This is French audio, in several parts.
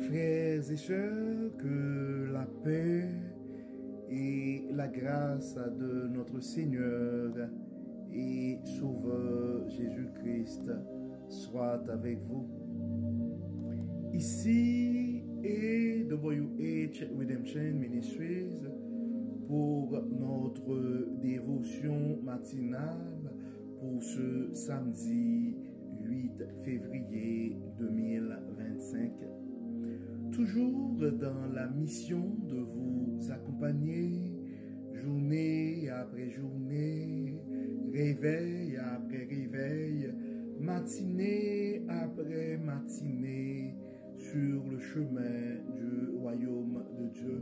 Frères et sœurs, que la paix et la grâce de notre Seigneur et Sauveur Jésus-Christ soient avec vous. Ici est WH Redemption Ministries pour notre dévotion matinale pour ce samedi 8 février 2025. Toujours dans la mission de vous accompagner, journée après journée, réveil après réveil, matinée après matinée, sur le chemin du royaume de Dieu.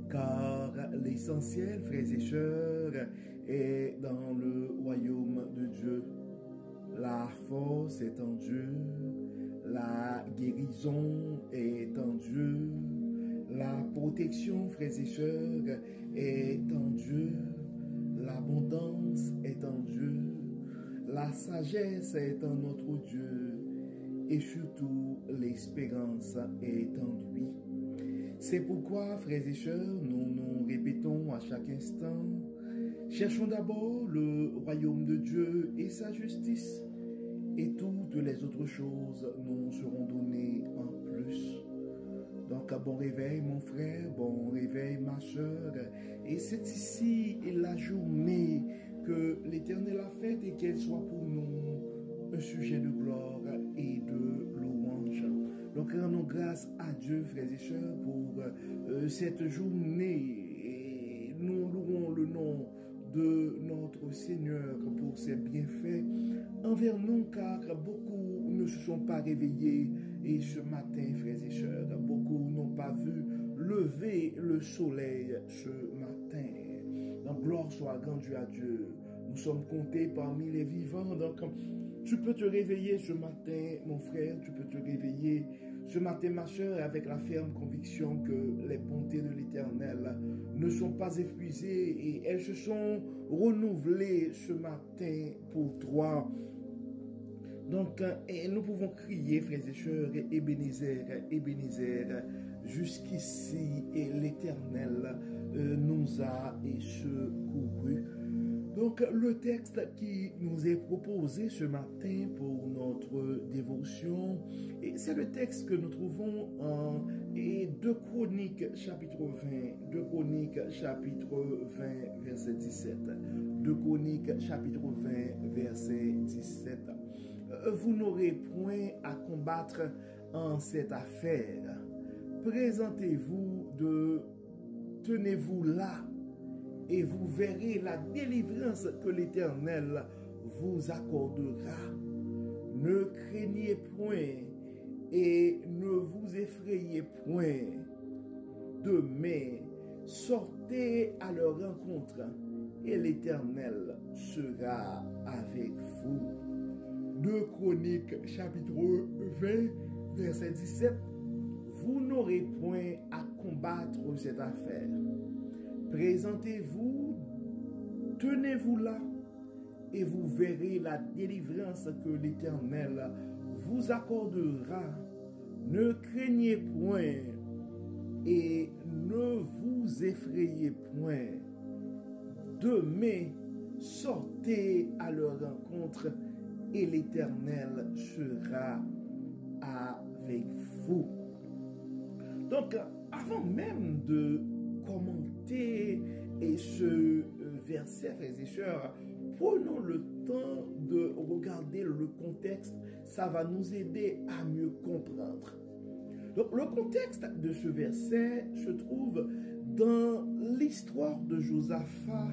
Car l'essentiel, frères et sœurs, est dans le royaume de Dieu. La force est en Dieu. La guérison est en Dieu. La protection, frères et sœurs, est en Dieu. L'abondance est en Dieu. La sagesse est en notre Dieu. Et surtout, l'espérance est en lui. C'est pourquoi, frères et sœurs, nous nous répétons à chaque instant, cherchons d'abord le royaume de Dieu et sa justice, et toutes les autres choses nous seront données en plus. Donc, bon réveil mon frère, bon réveil ma sœur, et c'est ici la journée que l'Éternel a faite et qu'elle soit pour nous un sujet de gloire et de louange. Donc, rendons grâce à Dieu, frères et sœurs, pour cette journée. Et nous louons le nom de notre Seigneur pour ses bienfaits envers nous, car beaucoup ne se sont pas réveillés. Et ce matin, frères et sœurs, beaucoup n'ont pas vu lever le soleil ce matin. Donc, gloire soit rendue à Dieu. Nous sommes comptés parmi les vivants. Donc, tu peux te réveiller ce matin, mon frère, tu peux te réveiller ce matin, ma soeur, avec la ferme conviction que les bontés de l'Éternel ne sont pas épuisées et elles se sont renouvelées ce matin pour toi. Donc, et nous pouvons crier, frères et sœurs, Ebenezer, Ebenezer, jusqu'ici, et l'Éternel nous a secourus. Donc, le texte qui nous est proposé ce matin pour notre dévotion, c'est le texte que nous trouvons en 2 Chroniques chapitre 20, 2 Chroniques chapitre 20 verset 17, 2 Chroniques chapitre 20 verset 17. Vous n'aurez point à combattre en cette affaire. Présentez-vous, tenez-vous là, et vous verrez la délivrance que l'Éternel vous accordera. Ne craignez point et ne vous effrayez point. Demain, sortez à leur rencontre et l'Éternel sera avec vous. 2 Chroniques chapitre 20 verset 17. Vous n'aurez point à combattre cette affaire. Présentez-vous, tenez-vous là, et vous verrez la délivrance que l'Éternel vous accordera. Ne craignez point et ne vous effrayez point. Demain, sortez à leur rencontre et l'Éternel sera avec vous. Donc, avant même de commenter ce verset, frères et sœurs, prenons le temps de regarder le contexte. Ça va nous aider à mieux comprendre. Donc, le contexte de ce verset se trouve dans l'histoire de Josaphat,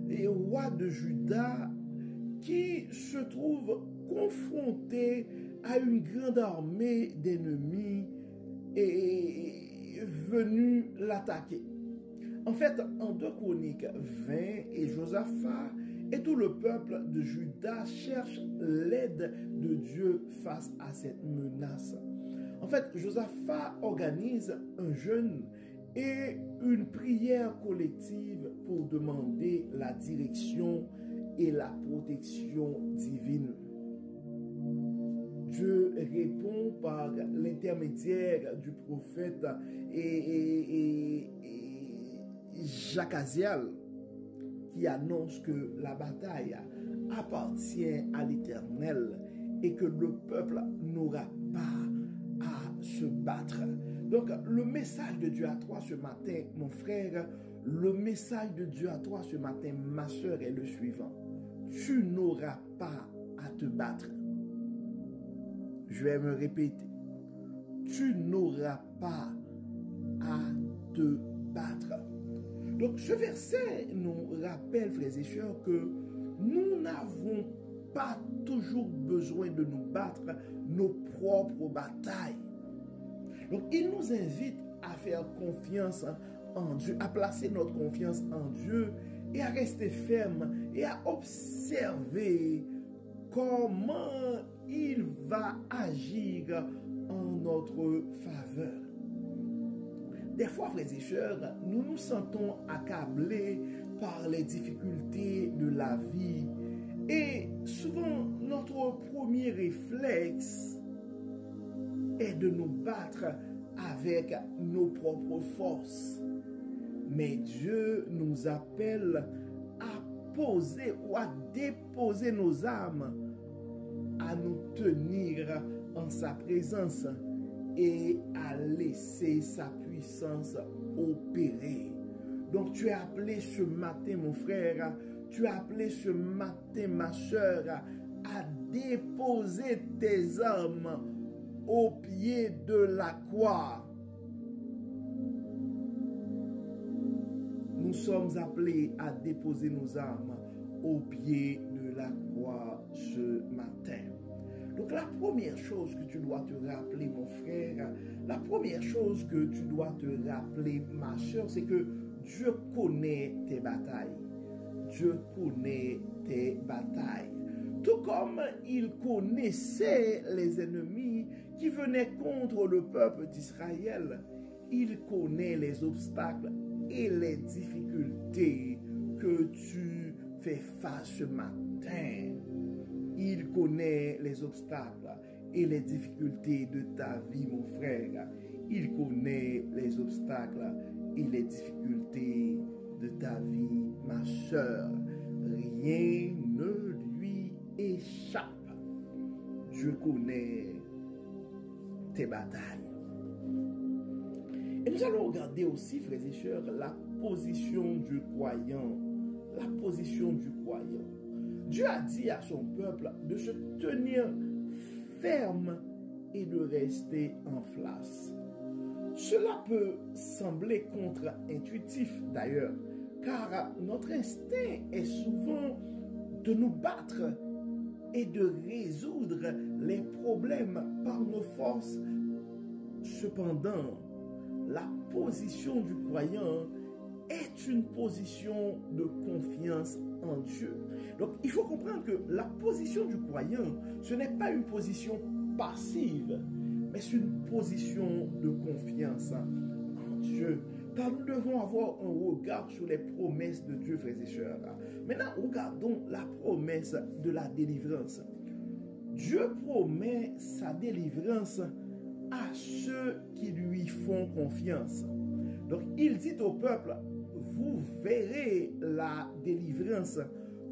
et roi de Juda, qui se trouve confronté à une grande armée d'ennemis et venu l'attaquer. En fait, en 2 Chroniques 20, et Josaphat et tout le peuple de Juda cherchent l'aide de Dieu face à cette menace. En fait, Josaphat organise un jeûne et une prière collective pour demander la direction et la protection divine. Dieu répond par l'intermédiaire du prophète et Jacques Aziel, qui annonce que la bataille appartient à l'Éternel et que le peuple n'aura pas à se battre. Donc, le message de Dieu à toi ce matin, mon frère, le message de Dieu à toi ce matin, ma soeur, est le suivant. Tu n'auras pas à te battre. Je vais me répéter. Tu n'auras pas à te battre. Donc, ce verset nous rappelle, frères et sœurs, que nous n'avons pas toujours besoin de nous battre nos propres batailles. Donc, il nous invite à faire confiance en Dieu, à placer notre confiance en Dieu et à rester ferme et à observer comment il va agir en notre faveur. Des fois, frères et sœurs, nous nous sentons accablés par les difficultés de la vie et souvent notre premier réflexe est de nous battre avec nos propres forces. Mais Dieu nous appelle à poser ou à déposer nos âmes, à nous tenir en sa présence et à laisser sa puissance opérer. Donc tu es appelé ce matin, mon frère, tu es appelé ce matin, ma soeur, à déposer tes âmes au pied de la croix. Nous sommes appelés à déposer nos âmes au pied de la croix ce matin. Donc la première chose que tu dois te rappeler, mon frère, la première chose que tu dois te rappeler, ma soeur, c'est que Dieu connaît tes batailles. Dieu connaît tes batailles. Tout comme il connaissait les ennemis qui venaient contre le peuple d'Israël, il connaît les obstacles et les difficultés que tu fais face ce matin. Il connaît les obstacles et les difficultés de ta vie, mon frère. Il connaît les obstacles et les difficultés de ta vie, ma soeur. Rien ne lui échappe. Dieu connaît tes batailles. Et nous allons regarder aussi, frères et sœurs, la position du croyant. La position du croyant. Dieu a dit à son peuple de se tenir ferme et de rester en place. Cela peut sembler contre-intuitif d'ailleurs, car notre instinct est souvent de nous battre et de résoudre les problèmes par nos forces. Cependant, la position du croyant est une position de confiance en Dieu. Donc, il faut comprendre que la position du croyant, ce n'est pas une position passive, mais c'est une position de confiance en Dieu. Car nous devons avoir un regard sur les promesses de Dieu, frères et sœurs. Maintenant, regardons la promesse de la délivrance. Dieu promet sa délivrance à ceux qui lui font confiance. Donc, il dit au peuple, vous verrez la délivrance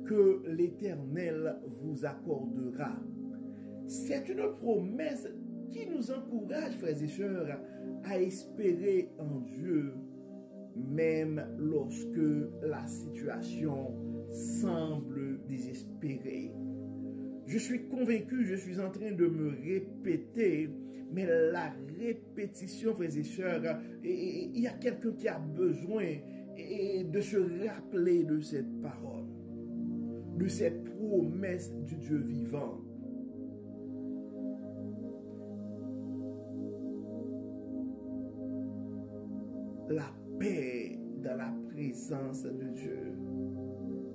que l'Éternel vous accordera. C'est une promesse qui nous encourage, frères et sœurs, à espérer en Dieu, même lorsque la situation semble désespérée. Je suis convaincu, je suis en train de me répéter, mais la répétition, frères et sœurs, il y a quelqu'un qui a besoin de se rappeler de cette parole, de cette promesse du Dieu vivant. La paix dans la présence de Dieu.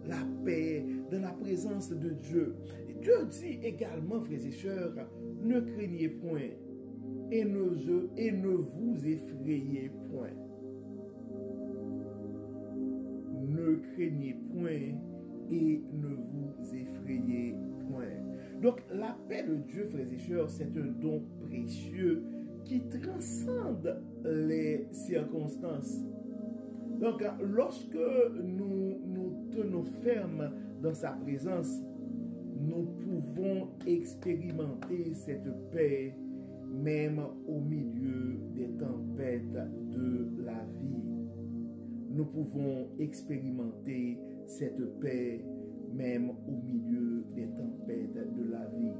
La paix dans la présence de Dieu. Dieu dit également, frères et sœurs, ne craignez point et ne vous effrayez point. Ne craignez point et ne vous effrayez moi. Donc, la paix de Dieu, frères et sœurs, c'est un don précieux qui transcende les circonstances. Donc, lorsque nous tenons ferme dans sa présence, nous pouvons expérimenter cette paix même au milieu des tempêtes de la vie. Nous pouvons expérimenter cette paix même au milieu des tempêtes de la vie.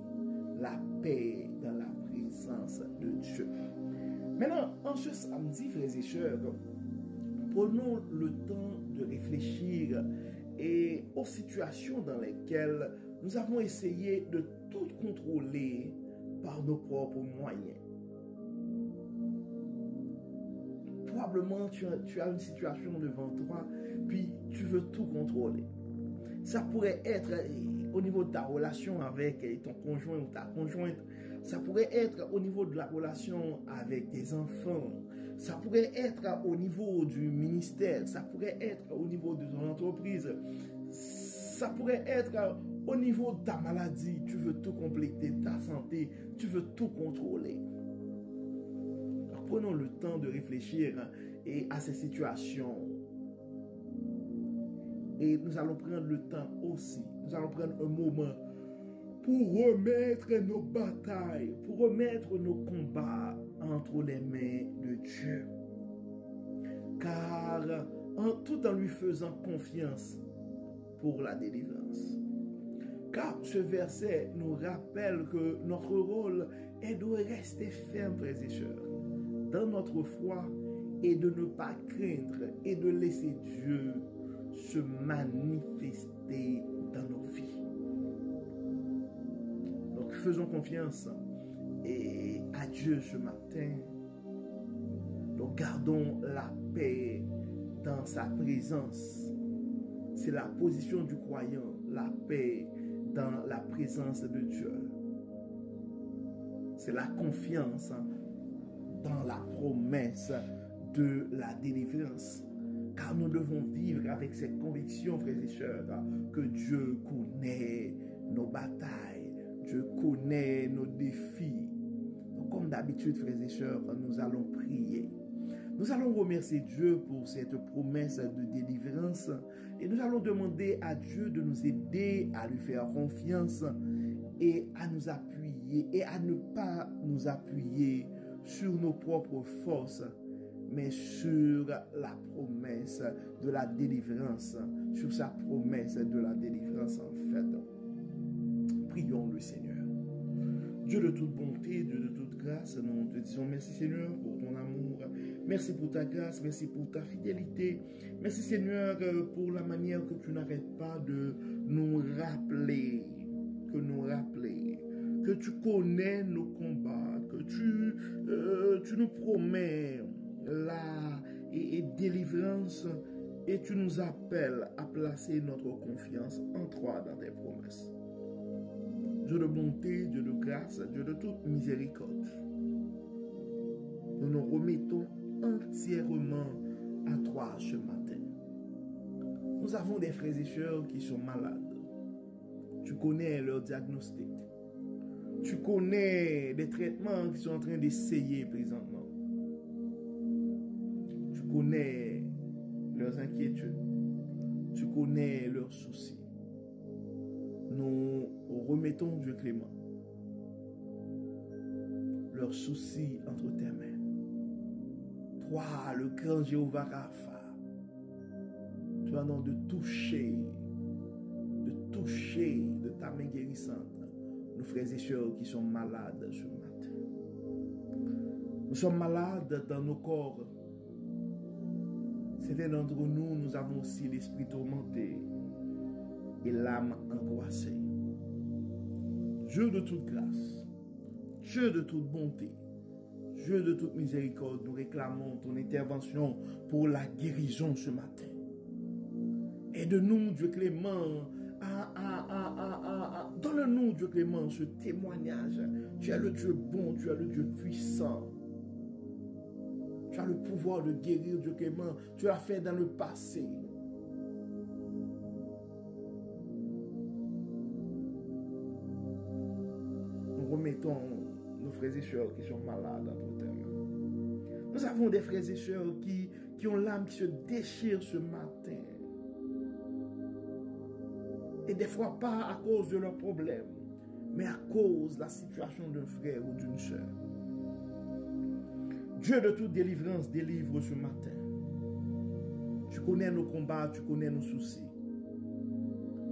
La paix dans la présence de Dieu. Maintenant, en ce samedi, frères et sœurs, prenons le temps de réfléchir aux situations dans lesquelles nous avons essayé de tout contrôler par nos propres moyens. Probablement, tu as une situation devant toi, puis tu veux tout contrôler. Ça pourrait être au niveau de ta relation avec ton conjoint ou ta conjointe. Ça pourrait être au niveau de la relation avec tes enfants. Ça pourrait être au niveau du ministère. Ça pourrait être au niveau de ton entreprise. Ça pourrait être au niveau de ta maladie. Tu veux tout compléter, ta santé. Tu veux tout contrôler. Alors, prenons le temps de réfléchir à ces situations. Et nous allons prendre le temps aussi. Nous allons prendre un moment pour remettre nos batailles, pour remettre nos combats entre les mains de Dieu. Car tout en lui faisant confiance pour la délivrance. Car ce verset nous rappelle que notre rôle est de rester ferme, frères et sœurs, dans notre foi et de ne pas craindre et de laisser Dieu se manifester dans nos vies. Donc faisons confiance à Dieu ce matin. Donc gardons la paix dans sa présence. C'est la position du croyant, la paix dans la présence de Dieu. C'est la confiance dans la promesse de la délivrance. Car nous devons vivre avec cette conviction, frères et sœurs, que Dieu connaît nos batailles, Dieu connaît nos défis. Donc, comme d'habitude, frères et sœurs, nous allons prier. Nous allons remercier Dieu pour cette promesse de délivrance et nous allons demander à Dieu de nous aider à lui faire confiance et à nous appuyer et à ne pas nous appuyer sur nos propres forces, mais sur la promesse de la délivrance, sur sa promesse de la délivrance en fait. Prions le Seigneur. Dieu de toute bonté, Dieu de toute grâce, nous te disons merci Seigneur pour ton amour, merci pour ta grâce, merci pour ta fidélité, merci Seigneur pour la manière que tu n'arrêtes pas de nous rappeler, que tu connais nos combats, que tu nous promets la délivrance et tu nous appelles à placer notre confiance en toi dans tes promesses. Dieu de bonté, Dieu de grâce, Dieu de toute miséricorde, nous nous remettons entièrement à toi ce matin. Nous avons des frères et sœurs qui sont malades. Tu connais leur diagnostic. Tu connais les traitements qu'ils sont en train d'essayer présentement. Tu connais leurs inquiétudes. Tu connais leurs soucis. Nous remettons Dieu clément leurs soucis entre tes mains. Toi, le grand Jéhovah Rapha, tu as nom de toucher de ta main guérissante nos frères et sœurs qui sont malades ce matin. Nous sommes malades dans nos corps. Certains d'entre nous, nous avons aussi l'esprit tourmenté et l'âme angoissée. Dieu de toute grâce, Dieu de toute bonté, Dieu de toute miséricorde, nous réclamons ton intervention pour la guérison ce matin. Aide-nous, Dieu clément, donne-nous, Dieu clément, ce témoignage. Tu es le Dieu bon, tu es le Dieu puissant. Tu as le pouvoir de guérir, Dieu clément. Tu l'as fait dans le passé. frères et sœurs qui sont malades entre tes mains. Nous avons des frères et sœurs qui ont l'âme qui se déchire ce matin. Et des fois pas à cause de leurs problèmes, mais à cause de la situation d'un frère ou d'une sœur. Dieu de toute délivrance délivre ce matin. Tu connais nos combats, tu connais nos soucis.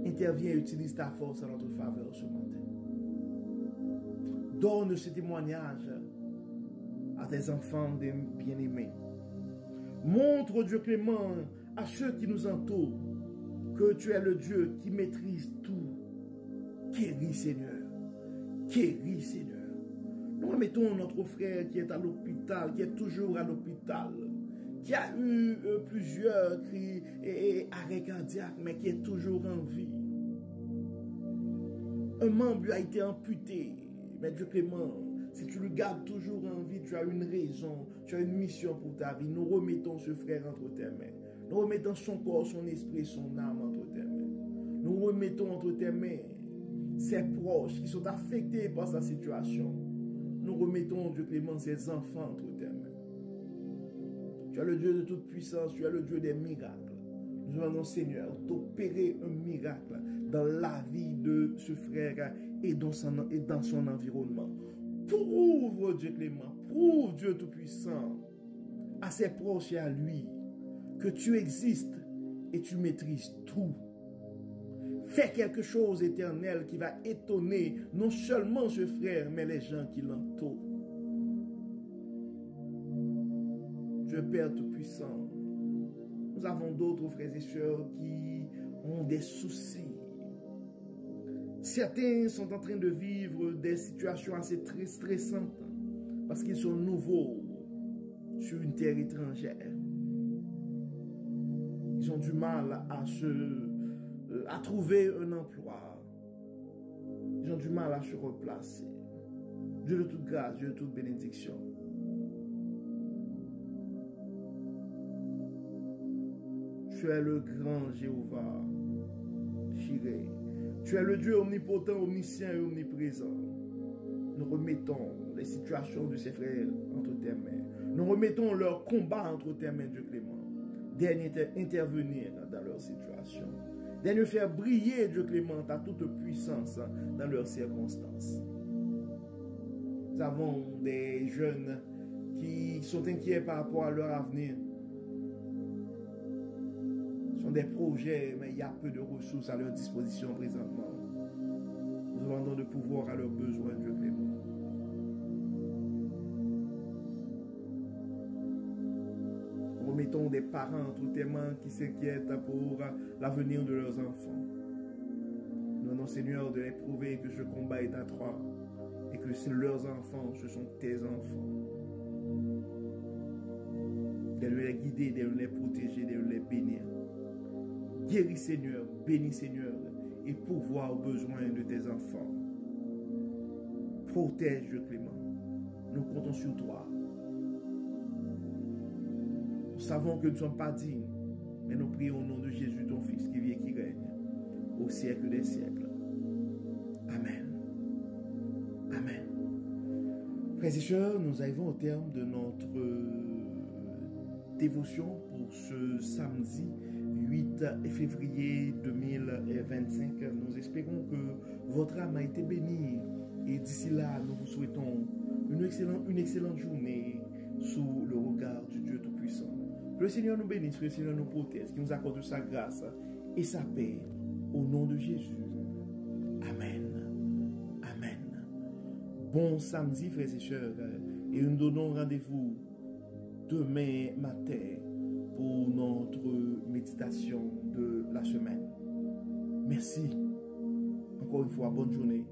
Interviens et utilise ta force à notre faveur ce matin. Donne ce témoignage à tes enfants bien-aimés. Montre, Dieu clément, à ceux qui nous entourent que tu es le Dieu qui maîtrise tout. Guéris, Seigneur. Guéris, Seigneur. Nous remettons notre frère qui est à l'hôpital, qui est toujours à l'hôpital, qui a eu plusieurs cris et arrêts cardiaques, mais qui est toujours en vie. Un membre lui a été amputé, mais Dieu clément, si tu le gardes toujours en vie, tu as une raison, tu as une mission pour ta vie. Nous remettons ce frère entre tes mains. Nous remettons son corps, son esprit, son âme entre tes mains. Nous remettons entre tes mains ses proches qui sont affectés par sa situation. Nous remettons, Dieu clément, ses enfants entre tes mains. Tu es le Dieu de toute puissance, tu es le Dieu des miracles. Nous demandons, Seigneur, d'opérer un miracle dans la vie de ce frère et dans son environnement. Prouve, Dieu clément, prouve, Dieu tout-puissant, à ses proches et à lui, que tu existes et tu maîtrises tout. Fais quelque chose éternel qui va étonner non seulement ce frère, mais les gens qui l'entourent. Dieu Père tout-puissant, nous avons d'autres frères et sœurs qui ont des soucis. Certains sont en train de vivre des situations assez très stressantes parce qu'ils sont nouveaux sur une terre étrangère. Ils ont du mal à trouver un emploi. Ils ont du mal à se replacer. Dieu de toute grâce, Dieu de toute bénédiction. Tu es le grand Jéhovah, Jireh. Tu es le Dieu omnipotent, omniscient et omniprésent. Nous remettons les situations de ces frères entre tes mains. Nous remettons leur combat entre tes mains, Dieu clément. Daigne intervenir dans leur situation. Daigne faire briller, Dieu clément, ta toute puissance dans leurs circonstances. Nous avons des jeunes qui sont inquiets par rapport à leur avenir. Ce sont des projets, mais il y a peu de ressources à leur disposition présentement. Nous demandons de pouvoir à leurs besoins, Dieu clément. Nous remettons des parents entre tes mains qui s'inquiètent pour l'avenir de leurs enfants. Nous demandons, Seigneur, de les prouver que ce combat est à toi et que leurs enfants, ce sont tes enfants. De les guider, de les protéger, de les bénir. Guéris, Seigneur, bénis, Seigneur, et pourvoir aux besoins de tes enfants. Protège, Dieu clément. Nous comptons sur toi. Nous savons que nous ne sommes pas dignes, mais nous prions au nom de Jésus, ton Fils, qui vit et qui règne au siècle des siècles. Amen. Amen. Frères et sœurs, nous arrivons au terme de notre dévotion pour ce samedi 8 février 2025. Nous espérons que votre âme a été bénie et d'ici là, nous vous souhaitons une excellente journée sous le regard du Dieu Tout-Puissant. Que le Seigneur nous bénisse, que le Seigneur nous protège, qu'il nous accorde sa grâce et sa paix au nom de Jésus. Amen. Amen. Bon samedi, frères et sœurs, et nous donnons rendez-vous demain matin pour notre méditation de la semaine. Merci. Encore une fois, bonne journée.